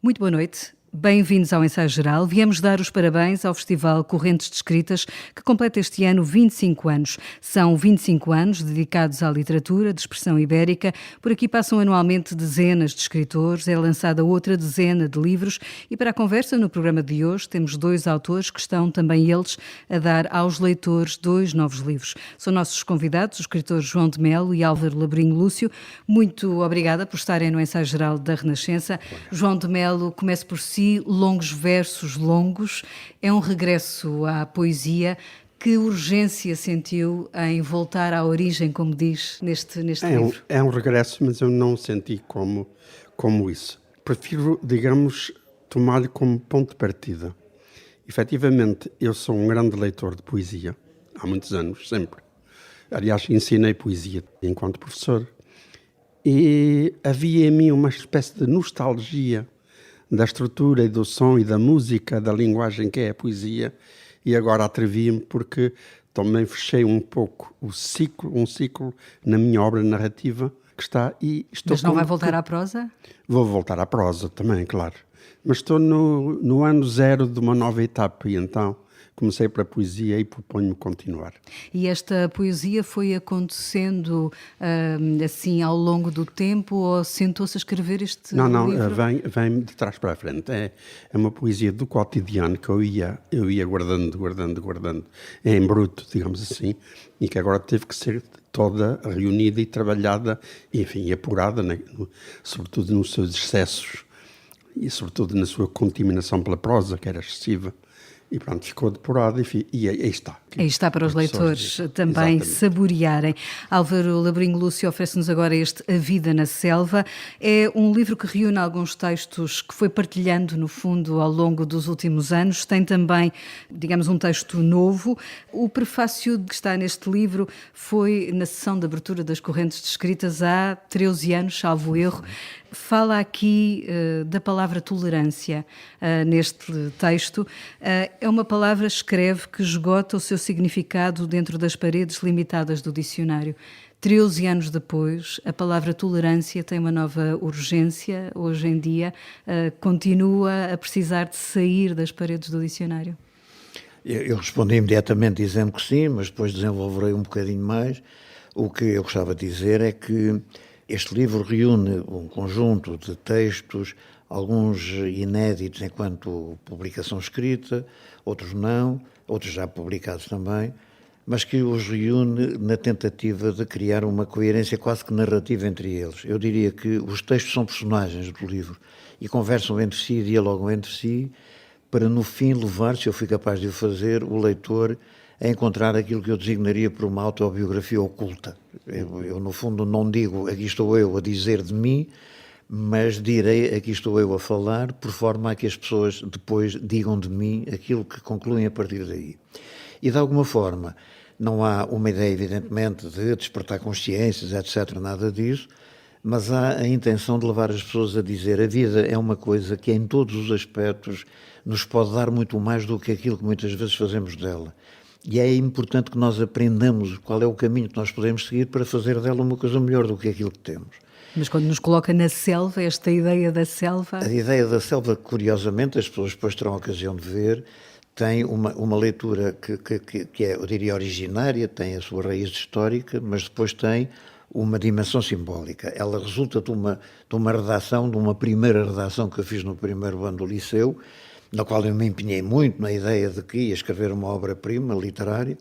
Muito boa noite. Bem-vindos ao Ensaio Geral. Viemos dar os parabéns ao Festival Correntes de Escritas, que completa este ano 25 anos. São 25 anos dedicados à literatura de expressão ibérica. Por aqui passam anualmente dezenas de escritores, é lançada outra dezena de livros e para a conversa no programa de hoje temos dois autores que estão também eles a dar aos leitores dois novos livros. São nossos convidados, os escritores João de Melo e Álvaro Labrinho Lúcio. Muito obrigada por estarem no Ensaio Geral da Renascença. João de Melo, comece por si. Longos versos longos, é um regresso à poesia. Que urgência sentiu em voltar à origem, como diz neste livro? É um regresso, mas eu não senti como isso. Prefiro, digamos, tomar-lhe como ponto de partida. Efetivamente, eu sou um grande leitor de poesia, há muitos anos, sempre. Aliás, ensinei poesia enquanto professor. E havia em mim uma espécie de nostalgia da estrutura e do som e da música, da linguagem que é a poesia, e agora atrevi-me porque também fechei um pouco um ciclo na minha obra narrativa que está e estou. Mas não vai voltar à prosa? Vou voltar à prosa também, claro. Mas estou no ano zero de uma nova etapa e então comecei para a poesia e proponho-me continuar. E esta poesia foi acontecendo assim ao longo do tempo ou sentou-se a escrever este livro? Não, vem de trás para a frente. É uma poesia do cotidiano que eu ia guardando em bruto, digamos assim, e que agora teve que ser toda reunida e trabalhada, enfim, e apurada, né? Sobretudo nos seus excessos e sobretudo na sua contaminação pela prosa, que era excessiva. E pronto, ficou depurado e aí está. Aí está para os leitores também exatamente saborearem. Álvaro Labrinho Lúcio oferece-nos agora este A Vida na Selva. É um livro que reúne alguns textos que foi partilhando, no fundo, ao longo dos últimos anos. Tem também, digamos, um texto novo. O prefácio que está neste livro foi na sessão de abertura das Correntes de Escritas há 13 anos, salvo erro. Fala aqui da palavra tolerância neste texto. É uma palavra, escreve, que esgota o seu significado dentro das paredes limitadas do dicionário. 13 anos depois, a palavra tolerância tem uma nova urgência. Hoje em dia, continua a precisar de sair das paredes do dicionário. Eu respondi imediatamente dizendo que sim, mas depois desenvolverei um bocadinho mais. O que eu gostava de dizer é que este livro reúne um conjunto de textos, alguns inéditos enquanto publicação escrita, outros não, outros já publicados também, mas que os reúne na tentativa de criar uma coerência quase que narrativa entre eles. Eu diria que os textos são personagens do livro e conversam entre si, dialogam entre si, para no fim levar, se eu fui capaz de o fazer, o leitor a encontrar aquilo que eu designaria por uma autobiografia oculta. Eu, no fundo, não digo aqui estou eu a dizer de mim, mas direi aqui estou eu a falar, por forma a que as pessoas depois digam de mim aquilo que concluem a partir daí. E, de alguma forma, não há uma ideia, evidentemente, de despertar consciências, etc., nada disso, mas há a intenção de levar as pessoas a dizer a vida é uma coisa que, em todos os aspectos, nos pode dar muito mais do que aquilo que muitas vezes fazemos dela. E é importante que nós aprendamos qual é o caminho que nós podemos seguir para fazer dela uma coisa melhor do que aquilo que temos. Mas quando nos coloca na selva, esta ideia da selva... A ideia da selva, curiosamente, as pessoas depois terão a ocasião de ver, tem uma leitura que é, eu diria, originária, tem a sua raiz histórica, mas depois tem uma dimensão simbólica. Ela resulta de uma redação, de uma primeira redação que eu fiz no primeiro ano do liceu, na qual eu me empenhei muito na ideia de que ia escrever uma obra-prima literária,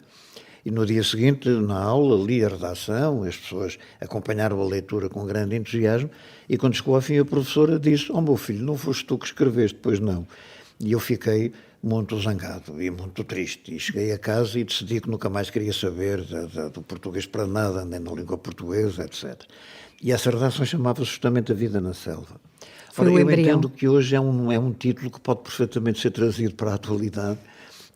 e no dia seguinte, na aula, li a redação, as pessoas acompanharam a leitura com grande entusiasmo, e quando chegou ao fim a professora disse: meu filho, não foste tu que escreveste, pois não. E eu fiquei muito zangado e muito triste, e cheguei a casa e decidi que nunca mais queria saber do português para nada, nem da língua portuguesa, etc. E essa redação chamava-se justamente A Vida na Selva. Ora, eu entendo que hoje é um título que pode perfeitamente ser trazido para a atualidade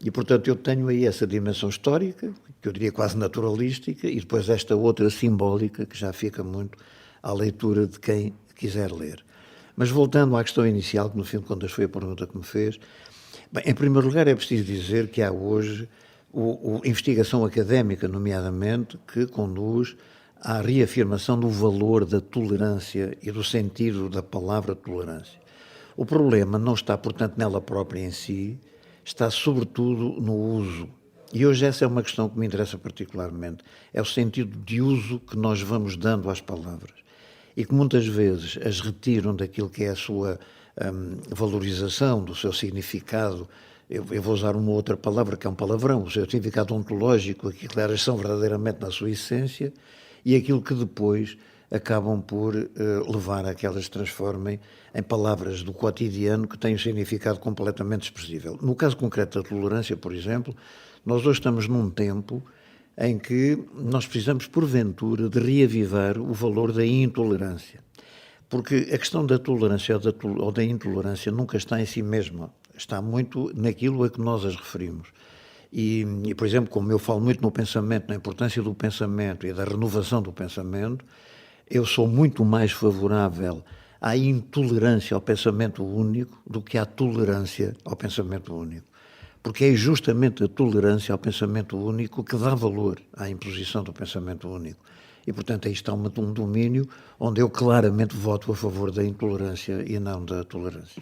e, portanto, eu tenho aí essa dimensão histórica, que eu diria quase naturalística, e depois esta outra simbólica, que já fica muito à leitura de quem quiser ler. Mas voltando à questão inicial, que no fim de contas foi a pergunta que me fez, bem, em primeiro lugar é preciso dizer que há hoje investigação académica, nomeadamente, que conduz à reafirmação do valor da tolerância e do sentido da palavra tolerância. O problema não está, portanto, nela própria em si, está sobretudo no uso. E hoje essa é uma questão que me interessa particularmente. É o sentido de uso que nós vamos dando às palavras. E que muitas vezes as retiram daquilo que é a sua valorização, do seu significado. Eu vou usar uma outra palavra, que é um palavrão, o seu significado ontológico, aquilo que elas são verdadeiramente na sua essência, e aquilo que depois acabam por levar a que elas se transformem em palavras do cotidiano que têm um significado completamente expressível. No caso concreto da tolerância, por exemplo, nós hoje estamos num tempo em que nós precisamos, porventura, de reavivar o valor da intolerância. Porque a questão da tolerância ou da intolerância nunca está em si mesma, está muito naquilo a que nós as referimos. E, por exemplo, como eu falo muito no pensamento, na importância do pensamento e da renovação do pensamento, eu sou muito mais favorável à intolerância ao pensamento único do que à tolerância ao pensamento único. Porque é justamente a tolerância ao pensamento único que dá valor à imposição do pensamento único. E, portanto, aí está um domínio onde eu claramente voto a favor da intolerância e não da tolerância.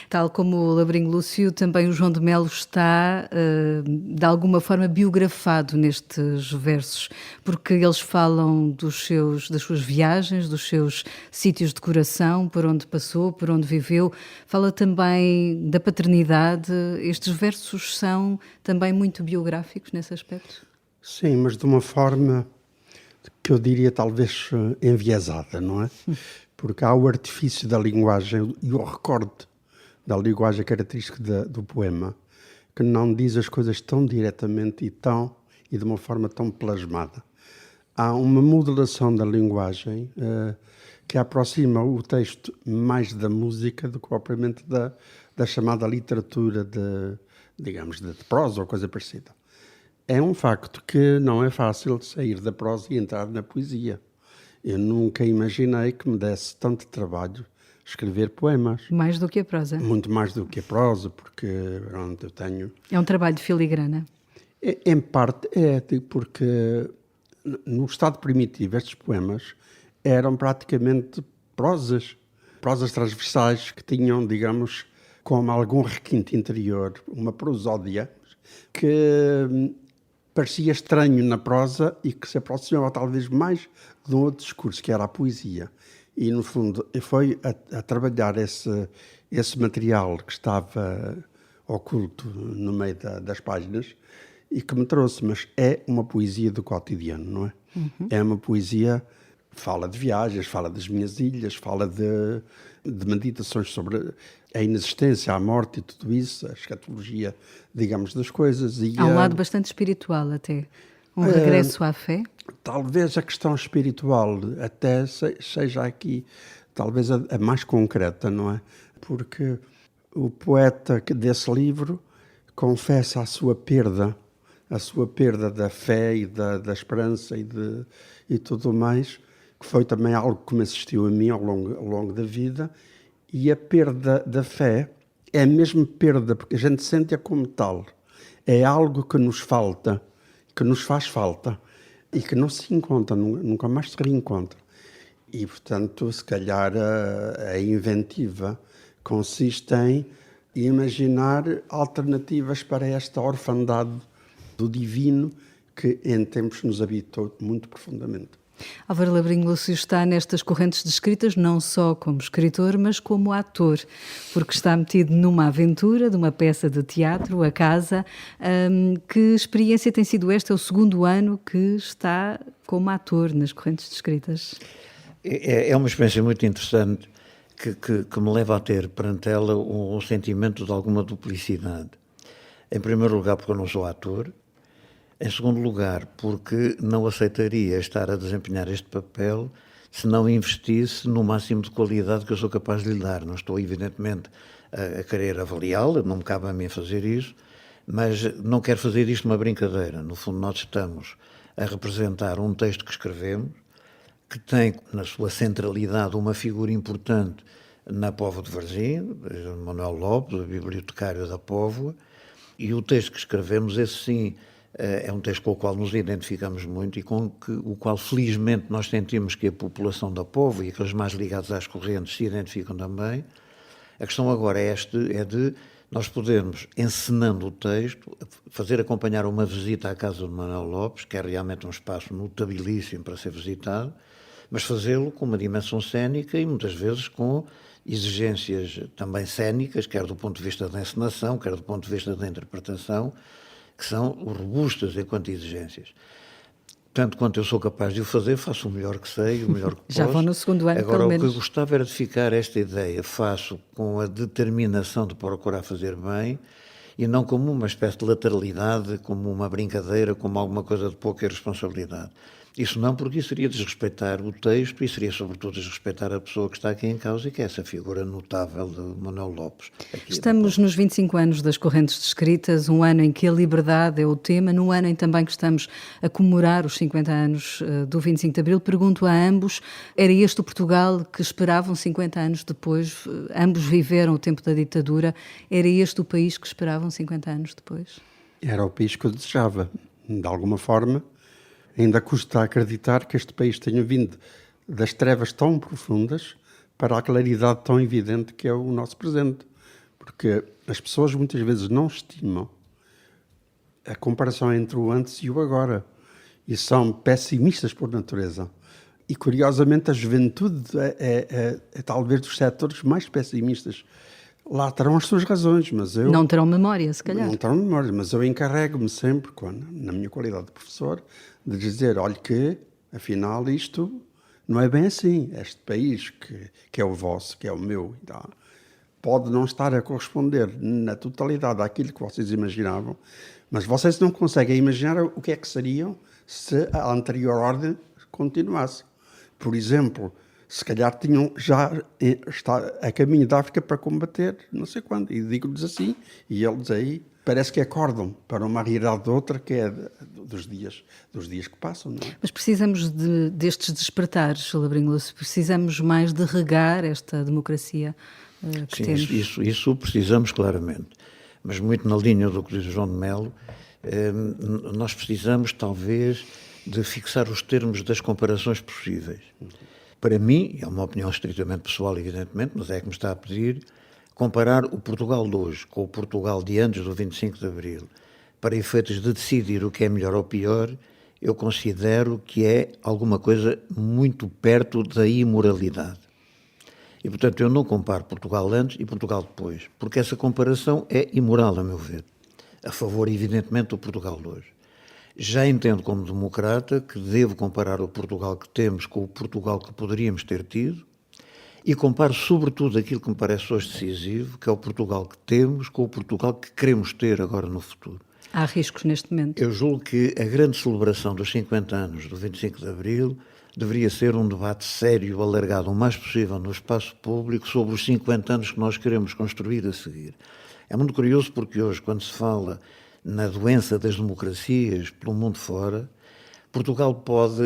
Tal como o Labrinho Lúcio, também o João de Melo está, de alguma forma, biografado nestes versos, porque eles falam das suas viagens, dos seus sítios de coração, por onde passou, por onde viveu. Fala também da paternidade. Estes versos são também muito biográficos nesse aspecto? Sim, mas de uma forma que eu diria talvez enviesada, não é? Porque há o artifício da linguagem e o recorte da linguagem característica do poema, que não diz as coisas tão diretamente e de uma forma tão plasmada. Há uma modulação da linguagem que aproxima o texto mais da música do que propriamente da chamada literatura digamos, de prosa ou coisa parecida. É um facto que não é fácil sair da prosa e entrar na poesia. Eu nunca imaginei que me desse tanto trabalho escrever poemas. Mais do que a prosa? Muito mais do que a prosa, porque pronto, eu tenho... É um trabalho de filigrana? Em parte é, porque no estado primitivo estes poemas eram praticamente prosas transversais que tinham, digamos, como algum requinte interior, uma prosódia que parecia estranho na prosa e que se aproximava talvez mais de um outro discurso, que era a poesia. E, no fundo, foi a trabalhar esse material que estava oculto no meio das páginas e que me trouxe. Mas é uma poesia do cotidiano, não é? Uhum. É uma poesia, fala de viagens, fala das minhas ilhas, fala de meditações sobre a inexistência, a morte e tudo isso, a escatologia, digamos, das coisas. Há um lado bastante espiritual até, um regresso à fé? Talvez a questão espiritual até seja aqui, talvez a mais concreta, não é? Porque o poeta desse livro confessa a sua perda da fé e da esperança e tudo mais, que foi também algo que me assistiu a mim ao longo da vida. E a perda da fé é mesmo perda, porque a gente sente-a como tal. É algo que nos falta, que nos faz falta e que não se encontra, nunca mais se reencontra. E, portanto, se calhar a inventiva consiste em imaginar alternativas para esta orfandade do divino que em tempos nos habitou muito profundamente. Álvaro Labrinho Lúcio está nestas correntes de escritas não só como escritor, mas como ator, porque está metido numa aventura de uma peça de teatro, A Casa. Que experiência tem sido esta? É o segundo ano que está como ator nas correntes de escritas. É uma experiência muito interessante que me leva a ter perante ela um sentimento de alguma duplicidade. Em primeiro lugar, porque eu não sou ator. Em segundo lugar, porque não aceitaria estar a desempenhar este papel se não investisse no máximo de qualidade que eu sou capaz de lhe dar. Não estou, evidentemente, a querer avaliá-la, não me cabe a mim fazer isso, mas não quero fazer isto uma brincadeira. No fundo, nós estamos a representar um texto que escrevemos, que tem na sua centralidade uma figura importante na Póvoa de Varzim, Manuel Lopes, o bibliotecário da Póvoa, e o texto que escrevemos, esse sim, é um texto com o qual nos identificamos muito e com o qual, felizmente, nós sentimos que a população da Póvoa e aqueles mais ligados às correntes se identificam também. A questão agora é de nós podermos, encenando o texto, fazer acompanhar uma visita à casa de Manuel Lopes, que é realmente um espaço notabilíssimo para ser visitado, mas fazê-lo com uma dimensão cénica e muitas vezes com exigências também cénicas, quer do ponto de vista da encenação, quer do ponto de vista da interpretação, que são robustas enquanto exigências. Tanto quanto eu sou capaz de o fazer, faço o melhor que sei, o melhor que posso. Já vão no segundo ano, agora, pelo o que menos. eu gostava era de ficar esta ideia, faço com a determinação de procurar fazer bem, e não como uma espécie de lateralidade, como uma brincadeira, como alguma coisa de pouca responsabilidade. Isso não, porque isso seria desrespeitar o texto e seria, sobretudo, desrespeitar a pessoa que está aqui em causa e que é essa figura notável de Manuel Lopes. Estamos nos 25 anos das correntes descritas, um ano em que a liberdade é o tema, num ano em também que estamos a comemorar os 50 anos do 25 de Abril. Pergunto a ambos, era este o Portugal que esperavam 50 anos depois? Ambos viveram o tempo da ditadura. Era este o país que esperavam 50 anos depois? Era o país que eu desejava, de alguma forma. Ainda custa acreditar que este país tenha vindo das trevas tão profundas para a claridade tão evidente que é o nosso presente. Porque as pessoas muitas vezes não estimam a comparação entre o antes e o agora. E são pessimistas por natureza. E, curiosamente, a juventude é talvez dos setores mais pessimistas. Lá terão as suas razões, mas eu... Não terão memória, se calhar. Não terão memória, mas eu encarrego-me sempre, na minha qualidade de professor, de dizer, olha que, afinal, isto não é bem assim. Este país, que é o vosso, que é o meu, tá, pode não estar a corresponder na totalidade àquilo que vocês imaginavam, mas vocês não conseguem imaginar o que é que seriam se a anterior ordem continuasse. Por exemplo, se calhar tinham já está a caminho da África para combater, não sei quando, e digo-lhes assim, e eles aí parece que acordam para uma realidade de outra que é dos dias que passam, não é? Mas precisamos destes despertares, Labrinho Lúcio, precisamos mais de regar esta democracia que temos. Isso precisamos claramente, mas muito na linha do que diz João de Melo, nós precisamos talvez de fixar os termos das comparações possíveis. Para mim, é uma opinião estritamente pessoal, evidentemente, mas é que me está a pedir, comparar o Portugal de hoje com o Portugal de antes do 25 de Abril, para efeitos de decidir o que é melhor ou pior, eu considero que é alguma coisa muito perto da imoralidade. E, portanto, eu não comparo Portugal antes e Portugal depois, porque essa comparação é imoral, a meu ver, a favor, evidentemente, do Portugal de hoje. Já entendo como democrata que devo comparar o Portugal que temos com o Portugal que poderíamos ter tido e comparo sobretudo aquilo que me parece hoje decisivo, que é o Portugal que temos com o Portugal que queremos ter agora no futuro. Há riscos neste momento. Eu julgo que a grande celebração dos 50 anos do 25 de Abril deveria ser um debate sério, alargado o mais possível no espaço público sobre os 50 anos que nós queremos construir a seguir. É muito curioso porque hoje, quando se fala na doença das democracias pelo mundo fora, Portugal pode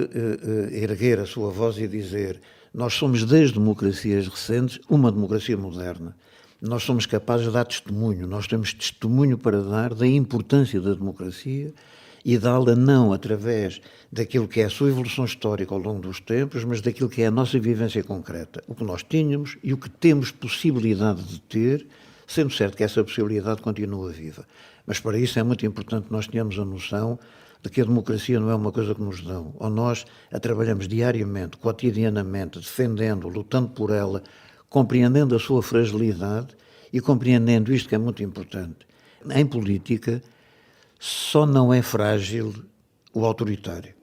erguer a sua voz e dizer: nós somos das democracias recentes uma democracia moderna. Nós somos capazes de dar testemunho, nós temos testemunho para dar da importância da democracia e dá-la não através daquilo que é a sua evolução histórica ao longo dos tempos, mas daquilo que é a nossa vivência concreta, o que nós tínhamos e o que temos possibilidade de ter, sendo certo que essa possibilidade continua viva. Mas para isso é muito importante que nós tenhamos a noção de que a democracia não é uma coisa que nos dão, ou nós a trabalhamos diariamente, cotidianamente, defendendo, lutando por ela, compreendendo a sua fragilidade e compreendendo isto que é muito importante. Em política, só não é frágil o autoritário.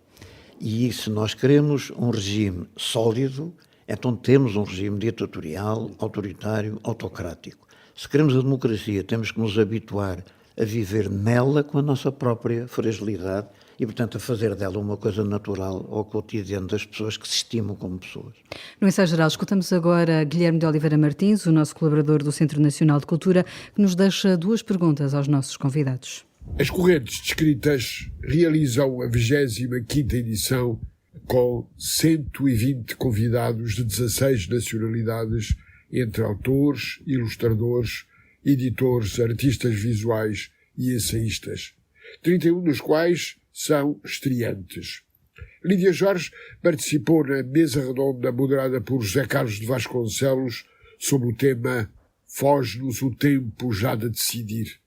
E se nós queremos um regime sólido, então temos um regime ditatorial, autoritário, autocrático. Se queremos a democracia, temos que nos habituar a viver nela com a nossa própria fragilidade e, portanto, a fazer dela uma coisa natural ao cotidiano das pessoas que se estimam como pessoas. No ensaio geral, escutamos agora Guilherme de Oliveira Martins, o nosso colaborador do Centro Nacional de Cultura, que nos deixa duas perguntas aos nossos convidados. As correntes descritas realizam a 25ª edição com 120 convidados de 16 nacionalidades, entre autores, ilustradores, editores, artistas visuais e ensaístas, 31 dos quais são estreantes. Lídia Jorge participou na mesa redonda moderada por José Carlos de Vasconcelos sobre o tema foge-nos o tempo já de decidir.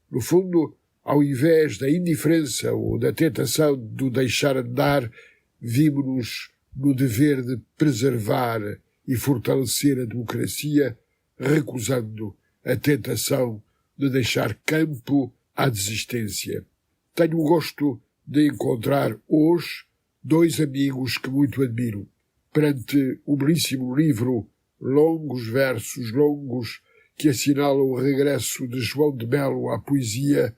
No fundo, ao invés da indiferença ou da tentação do deixar andar, vimos-nos no dever de preservar e fortalecer a democracia, recusando a tentação de deixar campo à desistência. Tenho o gosto de encontrar hoje 2 amigos que muito admiro. Perante o belíssimo livro Longos Versos Longos, que assinala o regresso de João de Melo à poesia,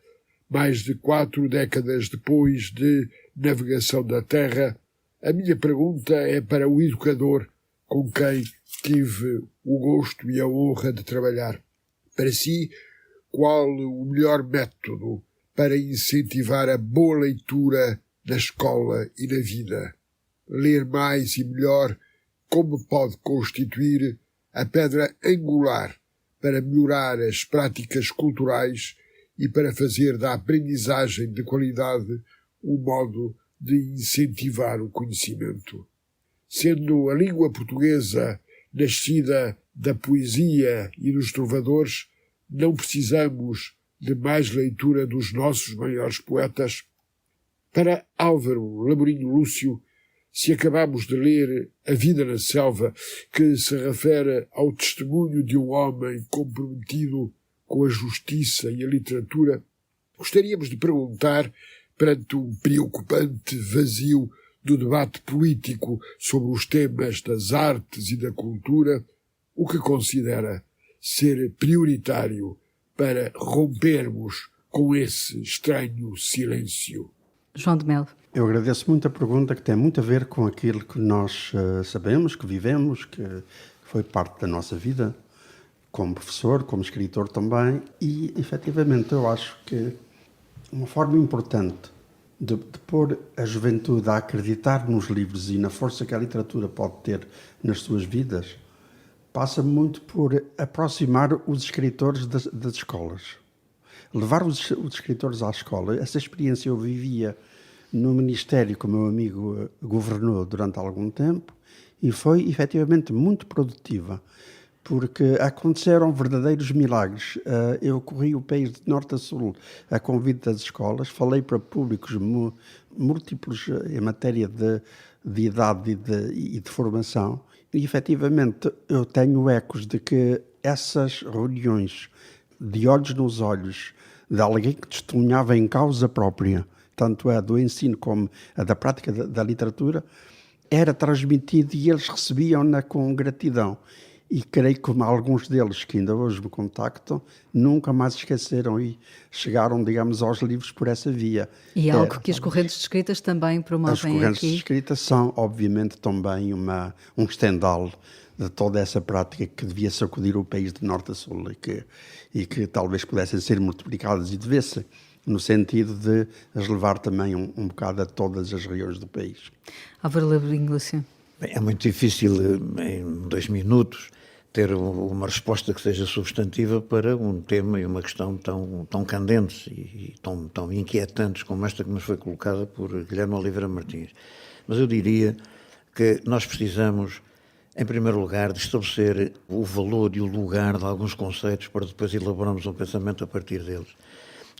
mais de 4 décadas depois de Navegação da Terra, a minha pergunta é para o educador com quem tive o gosto e a honra de trabalhar. Para si, qual o melhor método para incentivar a boa leitura na escola e na vida? Ler mais e melhor, como pode constituir a pedra angular para melhorar as práticas culturais e para fazer da aprendizagem de qualidade um modo de incentivar o conhecimento. Sendo a língua portuguesa nascida da poesia e dos trovadores, não precisamos de mais leitura dos nossos maiores poetas. Para Álvaro Laborinho Lúcio, se acabamos de ler A Vida na Selva, que se refere ao testemunho de um homem comprometido com a justiça e a literatura, gostaríamos de perguntar, perante um preocupante vazio do debate político sobre os temas das artes e da cultura, o que considera ser prioritário para rompermos com esse estranho silêncio. João de Melo. Eu agradeço muito a pergunta, que tem muito a ver com aquilo que nós sabemos, que vivemos, que foi parte da nossa vida, como professor, como escritor também, e efetivamente eu acho que uma forma importante de pôr a juventude a acreditar nos livros e na força que a literatura pode ter nas suas vidas passa muito por aproximar os escritores das escolas. Levar os escritores à escola. Essa experiência eu vivia no Ministério que o meu amigo governou durante algum tempo e foi efetivamente muito produtiva, porque aconteceram verdadeiros milagres. Eu corri o país de norte a sul a convite das escolas, falei para públicos múltiplos em matéria de idade e de formação, e efetivamente eu tenho ecos de que essas reuniões de olhos nos olhos, de alguém que testemunhava em causa própria, tanto a do ensino como a da prática da literatura, era transmitido e eles recebiam-na com gratidão. E creio que alguns deles, que ainda hoje me contactam, nunca mais esqueceram e chegaram, digamos, aos livros por essa via. E algo que as correntes de escritas também promovem aqui. As correntes de escrita são, obviamente, também um estendal de toda essa prática que devia sacudir o país de norte a sul e que talvez pudessem ser multiplicadas e devesse, no sentido de as levar também um bocado a todas as regiões do país. Álvaro Laborinho Lúcio. Bem, é muito difícil, em 2 minutos, ter uma resposta que seja substantiva para um tema e uma questão tão candentes e tão inquietantes como esta que nos foi colocada por Guilherme Oliveira Martins. Mas eu diria que nós precisamos, em primeiro lugar, de estabelecer o valor e o lugar de alguns conceitos para depois elaborarmos um pensamento a partir deles.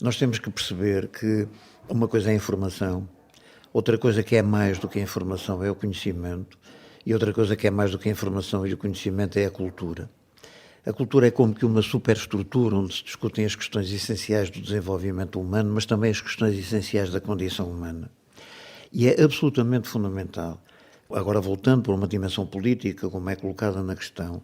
Nós temos que perceber que uma coisa é a informação, outra coisa que é mais do que a informação é o conhecimento, e outra coisa que é mais do que a informação e o conhecimento é a cultura. A cultura é como que uma superestrutura onde se discutem as questões essenciais do desenvolvimento humano, mas também as questões essenciais da condição humana. E é absolutamente fundamental. Agora, voltando para uma dimensão política, como é colocada na questão,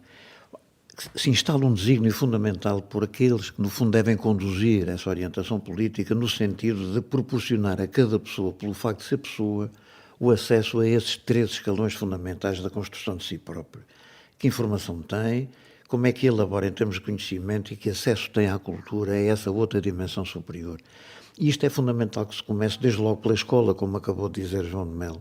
se instala um desígnio fundamental por aqueles que, no fundo, devem conduzir essa orientação política no sentido de proporcionar a cada pessoa, pelo facto de ser pessoa, o acesso a esses 3 escalões fundamentais da construção de si próprio. Que informação tem, como é que elabora em termos de conhecimento e que acesso tem à cultura, é essa outra dimensão superior. E isto é fundamental que se comece desde logo pela escola, como acabou de dizer João de Melo.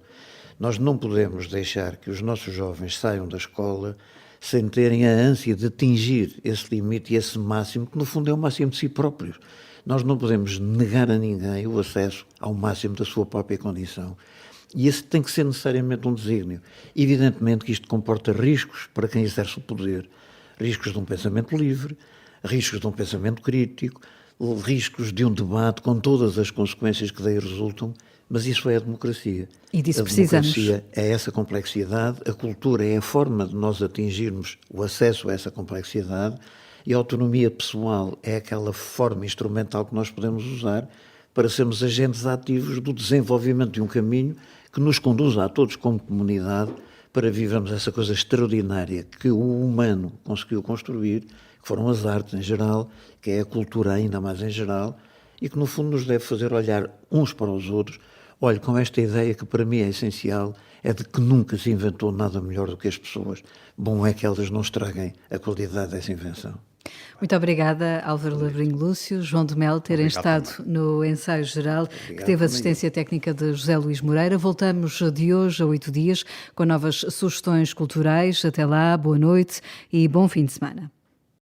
Nós não podemos deixar que os nossos jovens saiam da escola sem terem a ânsia de atingir esse limite e esse máximo, que no fundo é o máximo de si próprios. Nós não podemos negar a ninguém o acesso ao máximo da sua própria condição. E esse tem que ser necessariamente um desígnio. Evidentemente que isto comporta riscos para quem exerce o poder. Riscos de um pensamento livre, riscos de um pensamento crítico, riscos de um debate com todas as consequências que daí resultam, mas isso é a democracia. E disso a precisamos. democracia é essa complexidade, a cultura é a forma de nós atingirmos o acesso a essa complexidade e a autonomia pessoal é aquela forma instrumental que nós podemos usar para sermos agentes ativos do desenvolvimento de um caminho que nos conduza a todos como comunidade para vivermos essa coisa extraordinária que o humano conseguiu construir, que foram as artes em geral, que é a cultura ainda mais em geral, e que no fundo nos deve fazer olhar uns para os outros. Olhe, com esta ideia que para mim é essencial, é de que nunca se inventou nada melhor do que as pessoas. Bom é que elas não estraguem a qualidade dessa invenção. Muito obrigada, Álvaro Labrinho Lúcio, João de Mel, terem estado no ensaio geral, que teve assistência técnica de José Luís Moreira. Voltamos de hoje a 8 dias com novas sugestões culturais. Até lá, boa noite e bom fim de semana.